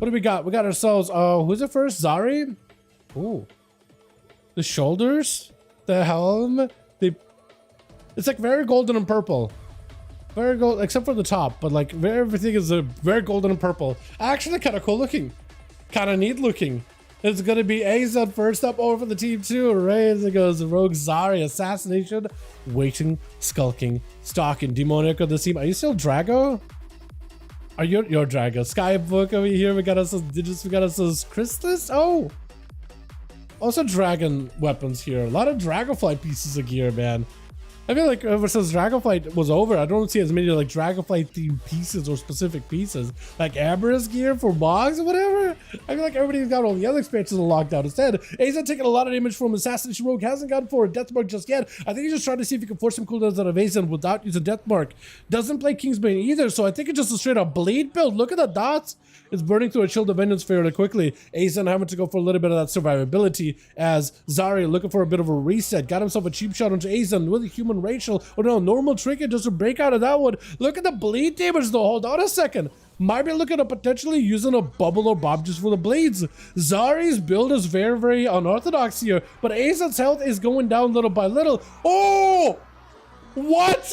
What do we got? We got ourselves, who's it first? Zari? Ooh. The shoulders? The helm? It's like very golden and purple. Very gold, except for the top, but like everything is very golden and purple. Actually kind of cool looking. Kind of neat looking. It's going to be AZ first up over the team too. Right as it goes, Rogue Zari, Assassination, Waiting, Skulking, Stalking, Demonic on the team. Are you still Drago? Are you your Drago? Skybook over here. We got us digits. We got us those crystals. Oh, also dragon weapons here. A lot of Dragonflight pieces of gear, man. I feel like ever since Dragonflight was over, I don't see as many like Dragonflight themed pieces or specific pieces like Amber's gear for mogs or whatever. I feel like everybody's got all the other expansions locked out. Instead, AZ taking a lot of damage from Assassination Rogue, hasn't gone for a death mark just yet. I think he's just trying to see if he can force some cooldowns out of AZ without using death mark. Doesn't play Kingsbane either, so I think it's just a straight up bleed build. Look at the dots. It's burning through a Shield of Vengeance fairly quickly. AZ having to go for a little bit of that survivability as Zari looking for a bit of a reset. Got himself a cheap shot onto AZ with a human racial. Oh no, normal trinket just to break out of that one. Look at the bleed damage though. Hold on a second. Might be looking at potentially using a bubble or bomb just for the bleeds. Zari's build is very, very unorthodox here, but AZ's health is going down little by little. Oh! What?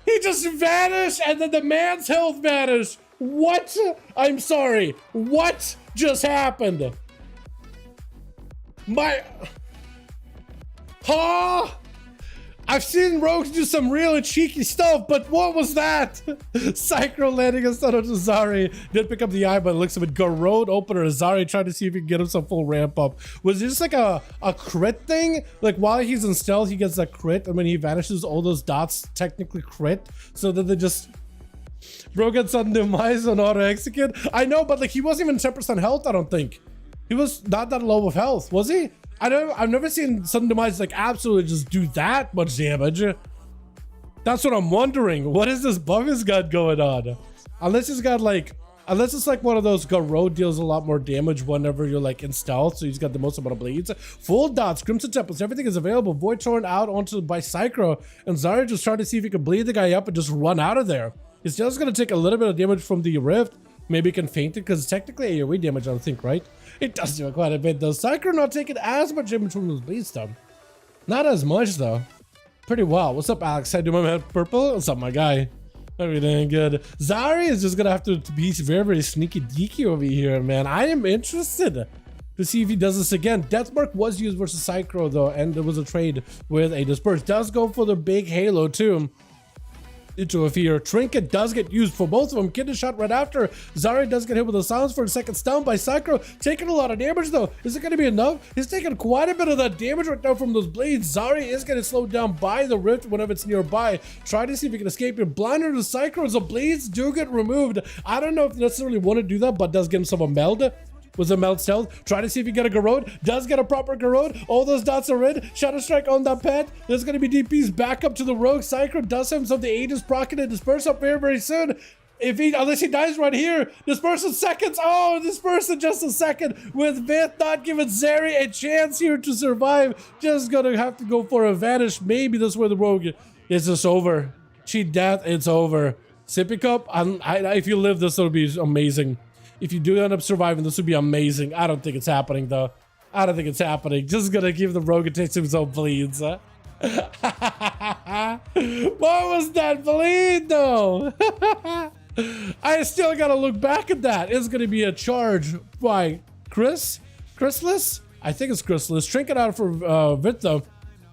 He just vanished and then the man's health vanished. What? I'm sorry. What just happened? I've seen rogues do some really cheeky stuff, but what was that? Psycho landing instead of Zari. Did pick up the eye, but it looks a bit Garrode opener. Zari trying to see if he can get him some full ramp up. Was it just like a crit thing? Like while he's in stealth, he gets that crit, and when he vanishes, all those dots technically crit. So that they just... Bro gets sudden demise on auto execute. I know, but like he wasn't even 10% health, I don't think. He was not that low of health, was he? I've never seen sudden demise like absolutely just do that much damage. That's what I'm wondering. What is this buff he's got going on? Unless it's like one of those Garrode deals a lot more damage whenever you're like in stealth, so he's got the most amount of bleeds. Full dots, Crimson Temples, everything is available. Void Torn out onto by Psycho, and Zari just trying to see if he can bleed the guy up and just run out of there. He's just gonna take a little bit of damage from the Rift. Maybe he can feint it because technically AoE damage, I think, right? It does do quite a bit though. Psycho not taking as much damage from those bleeds though. Not as much though. Pretty well. What's up, Alex? I do my man purple. What's up, my guy? Everything good. Zari is just gonna have to be very, very sneaky deaky over here, man. I am interested to see if he does this again. Deathmark was used versus Psycho though, and there was a trade with a Disperse. Does go for the big Halo too. Into a fear. Trinket does get used for both of them. Kid is shot right after. Zari does get hit with a silence for a second stun by Psycho. Taking a lot of damage though. Is it going to be enough? He's taking quite a bit of that damage right now from those blades. Zari is getting slowed down by the Rift whenever it's nearby. Try to see if he can escape it. Blinder to Psycho as the blades do get removed. I don't know if he necessarily want to do that, but does get himself a meld. Was a meld stealth. Try to see if you get a Garrode. Does get a proper Garrode. All those dots are red. Shadow Strike on that pet. There's going to be DPs back up to the Rogue. Psycho does himself the Aegis proc and Disperse up very, very soon. Unless he dies right here. Disperse in seconds. Oh, Disperse in just a second. With Vith not giving Zari a chance here to survive. Just going to have to go for a vanish. Maybe that's where the Rogue is just over. Cheat death. It's over. Sippy Cup. If you live, this will be amazing. If you do end up surviving, this would be amazing. I don't think it's happening, though. I don't think it's happening. Just gonna give the Rogue a taste of his own bleeds. What was that bleed, though? I still gotta look back at that. It's gonna be a charge by Chrysalis? I think it's Chrysalis. Trinket out for Vit, though.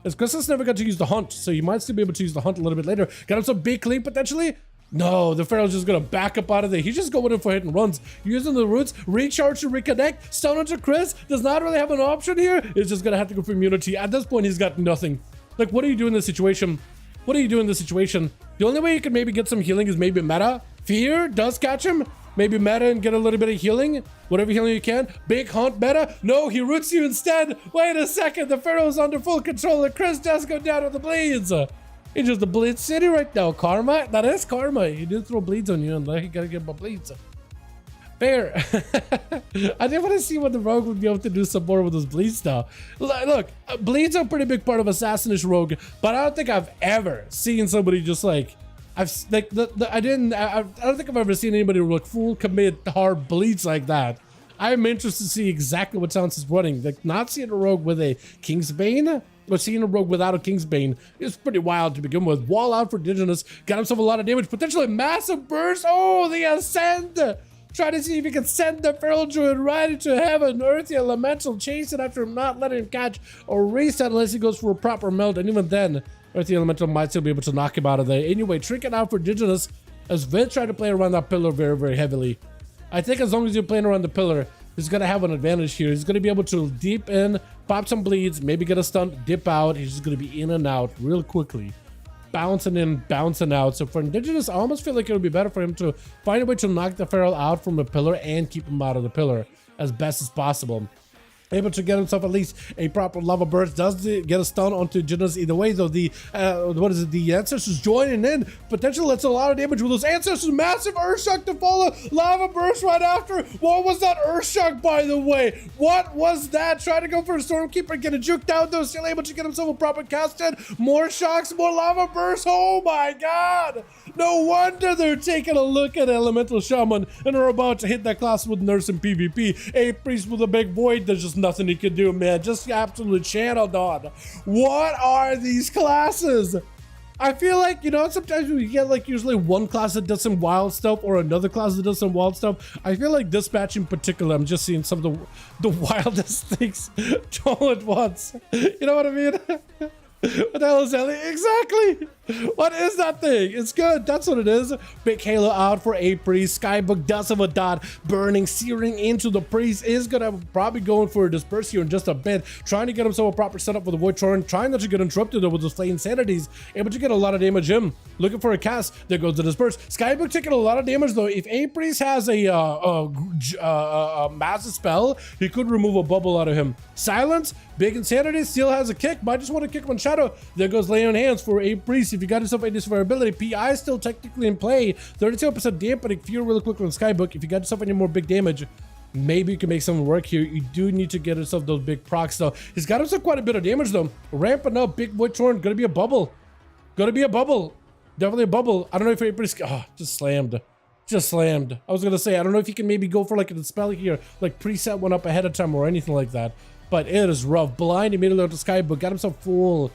As Chrysalis never got to use the Hunt, so you might still be able to use the Hunt a little bit later. Got him some big clean, potentially. No, the Pharaoh's just gonna back up out of there. He's just going in for hit and runs. Using the roots, recharge to reconnect, stun onto Chris. Does not really have an option here. It's just gonna have to go for immunity. At this point, he's got nothing. Like, what do you do in this situation? What do you do in this situation? The only way you can maybe get some healing is maybe meta. Fear does catch him. Maybe meta and get a little bit of healing. Whatever healing you can. Big Hunt meta. No, he roots you instead. Wait a second. The Pharaoh's under full control and Chris does go down with the bleeds. It's just the Bleed City right now. Karma? That is karma. He did throw bleeds on you and you gotta get my bleeds. Fair. I did want to see what the Rogue would be able to do some more with those bleeds now. Look, bleeds are a pretty big part of Assassination Rogue, but I don't think I've ever seen somebody just like... I don't think I've ever seen anybody like full commit hard bleeds like that. I'm interested to see exactly what Silence is running. Like, not seeing a rogue with a Kingsbane, but seeing a rogue without a Kingsbane is pretty wild to begin with. Wall out for Indigenous, got himself a lot of damage, potentially massive burst. Oh, the Ascend! Try to see if he can send the Feral Druid right into heaven. Earthy Elemental chasing after him, not letting him catch or reset unless he goes for a proper melt, and even then, Earthy Elemental might still be able to knock him out of there. Anyway, Trinket out for Indigenous as Vin tried to play around that pillar very, very heavily. I think as long as you're playing around the pillar, he's going to have an advantage here. He's going to be able to deep in, pop some bleeds, maybe get a stun, dip out. He's just going to be in and out real quickly. Bouncing in, bouncing out. So for Indigenous, I almost feel like it would be better for him to find a way to knock the Feral out from the pillar and keep him out of the pillar as best as possible. Able to get himself at least a proper lava burst. Does get a stun onto Indigenous either way, though. The what is it? The Ancestors joining in. Potentially that's a lot of damage with those Ancestors. Massive Earthshock to follow. Lava burst right after. What was that Earthshock, by the way? What was that? Trying to go for a Stormkeeper, get a juked out though. Still able to get himself a proper cast in. More shocks, more lava bursts. Oh my god! No wonder they're taking a look at Elemental Shaman and are about to hit that class with Nurse in PvP. A Priest with a big void. There's just nothing he can do, man. Just absolutely channeled on. What are these classes? I feel like, you know, sometimes we get like usually one class that does some wild stuff or another class that does some wild stuff. I feel like this patch in particular, I'm just seeing some of the wildest things all at once. You know what I mean? What the hell is that? Exactly! What is that thing? It's good. That's what it is. Big Halo out for a Priest. Skybook does have a dot. Burning, searing into the Priest. Is gonna probably going for a Disperse here in just a bit. Trying to get himself a proper setup with the Void Torrent. Trying not to get interrupted though with those Flay Insanities. Able to get a lot of damage in. Looking for a cast. There goes the Disperse. Skybook taking a lot of damage though. If a Priest has a massive spell, he could remove a bubble out of him. Silence. Big Insanity still has a kick. Might just want to kick him on Shadow. There goes Lay on Hands for a Priest. If you got yourself any survivability, PI is still technically in play. 32% dampening fear really quick on Skybook. If you got yourself any more big damage, maybe you can make something work here. You do need to get yourself those big procs though. He's got himself quite a bit of damage though. Ramping up, big Void Torrent. Gonna be a bubble. Gonna be a bubble. Definitely a bubble. I don't know if anybody. Oh, just slammed. Just slammed. I was gonna say, I don't know if you can maybe go for like a spell here, like preset one up ahead of time or anything like that. But it is rough. Blind immediately onto Skybook. Got himself full.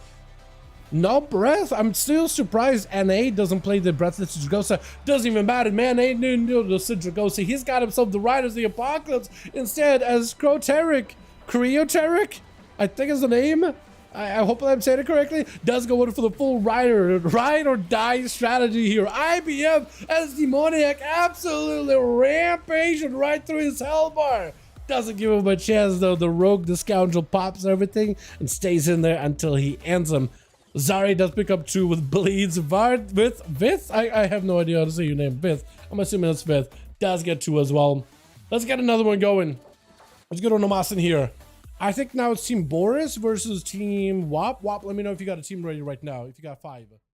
No breath. I'm still surprised NA doesn't play the Breathless Dragosa. Doesn't even matter, man. Ain't no Dragosa. He's got himself the Riders of the Apocalypse instead as Croteric. Creoteric, I think is the name. I hope I'm saying it correctly. Does go in for the full ride or die strategy here. IBM as Demoniac absolutely rampaging right through his hellbar. Doesn't give him a chance though. The rogue, the scoundrel pops everything and stays in there until he ends him. Zari does pick up 2 with bleeds. Vard with Vith. I have no idea how to say your name. Vith. I'm assuming that's Vith. Does get 2 as well. Let's get another one going. Let's get on Nomas in here. I think now it's Team Boris versus Team Wop. Wop, let me know if you got a team ready right now. If you got 5.